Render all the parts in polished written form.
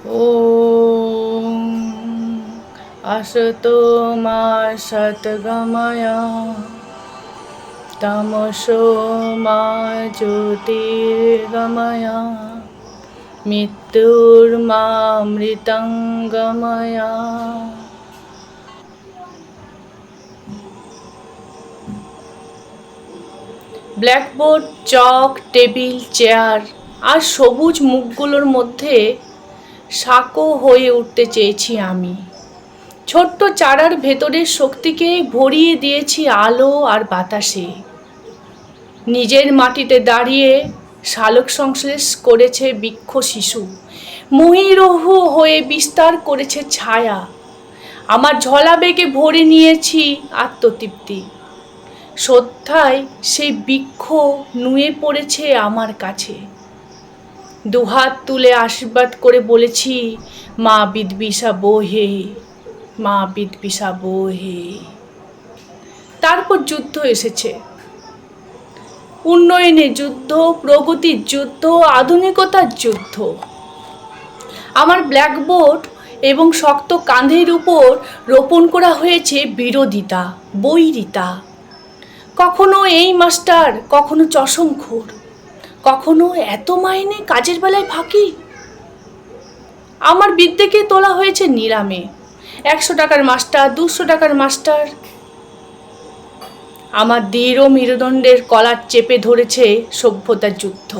ॐ असतो मा सद्गमय तमसो मा ज्योतिर्गमय মৃত্যুর্মামৃতঙ্গময়। ব্ল্যাকবোর্ড, চক, টেবিল, চেয়ার আর সবুজ মুখগুলোর মধ্যে সাঁকো হয়ে উঠতে চেয়েছি আমি। ছোট্ট চারার ভেতরের শক্তিকে ভরিয়ে দিয়েছি আলো আর বাতাসে। নিজের মাটিতে দাঁড়িয়ে শালক সংশ্লেষ করেছে বৃক্ষ শিশু, মহিরুহ হয়ে বিস্তার করেছে ছায়া। আমার ঝলা বেগে ভরে নিয়েছি আত্মতৃপ্তি। শ্রদ্ধায় সেই বৃক্ষ নুয়ে পড়েছে আমার কাছে। দুহাত তুলে আশীর্বাদ করে বলেছি, মা বিদ্বিষা বোহে, মা বিদ্বিষা বোহে। তারপর যুদ্ধ এসেছে, উন্নয়নের যুদ্ধ, প্রগতির যুদ্ধ, আধুনিকতার যুদ্ধ। আমার ব্ল্যাকবোর্ড এবং শক্ত কাঁধের উপর রোপণ করা হয়েছে বিরোধিতা, বৈরিতা। কখনো এই মাস্টার, কখনো চশমখোর, কখনো এত মাইনে কাজের বেলায় ফাঁকি। আমার বিদ্যেকে তোলা হয়েছে নিলামে, 100 টাকার মাস্টার, 200 টাকার মাস্টার। আমার দৃঢ় মেরুদণ্ডের কলার চেপে ধরেছে সভ্যতার যুদ্ধ।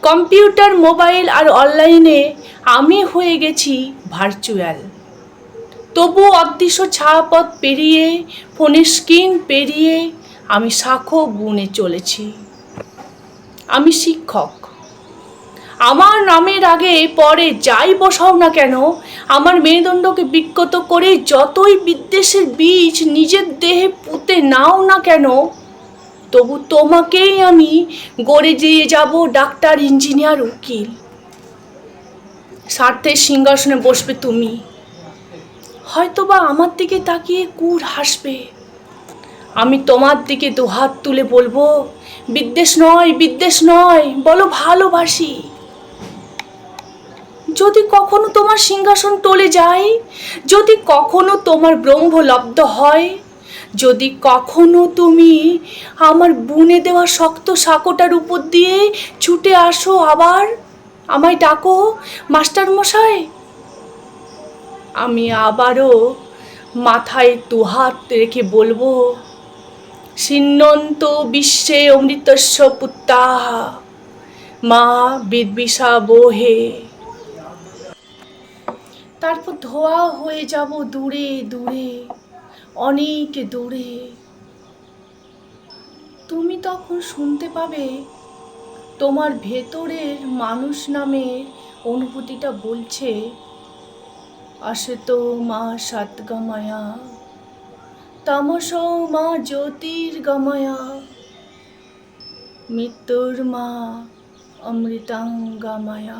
কম্পিউটার, মোবাইল আর অনলাইনে আমি হয়ে গেছি ভার্চুয়াল। তবু অদৃশ্য ছায়াপথ পেরিয়ে, ফোনের স্ক্রিন পেরিয়ে আমি শাখো বুনে চলেছি। আমি শিক্ষক। আমার নামের আগে পরে যাই বসাও না কেন, আমার মেরুদণ্ডকে বিকৃত করে যতই বিদ্বেষের বীজ নিজের দেহে পুঁতে নাও না কেন, তবু তোমাকেই আমি গড়ে দিয়ে যাব ডাক্তার, ইঞ্জিনিয়ার, উকিল। স্বার্থের সিংহাসনে বসবে তুমি, হয়তোবা আমার দিকে তাকিয়ে কুড় হাসবে। আমি তোমার দিকে দুহাত তুলে বলবো, বিদ্বেষ নয়, বিদ্বেষ নয়, বলো ভালোবাসি। যদি কখনো তোমার সিংহাসন টলে যায়, যদি কখনো তোমার ব্রহ্ম লব্ধ হয়, যদি কখনো তুমি আমার বুনে দেওয়া শক্ত সাঁকোটার উপর দিয়ে ছুটে আসো, আবার আমায় ডাকো, মাস্টার মশাই। আমি আবারও মাথায় দুহাত রেখে বলবো, সিন্নন্ত বিশ্বে অমৃতস্য পুত্রাঃ মা বিদ্বিষা বোহে। তারপর ধোয়া হয়ে যাব দূরে দূরে, অনেক দূরে। তুমি তখন শুনতে পাবে তোমার ভেতরের মানুষ নামের অনুভূতিটা বলছে, আসতো মা সদ্গময়া তমসো মা জ্যোতির্গময়া মৃত্যুর্মা অমৃতাঙ্গময়া।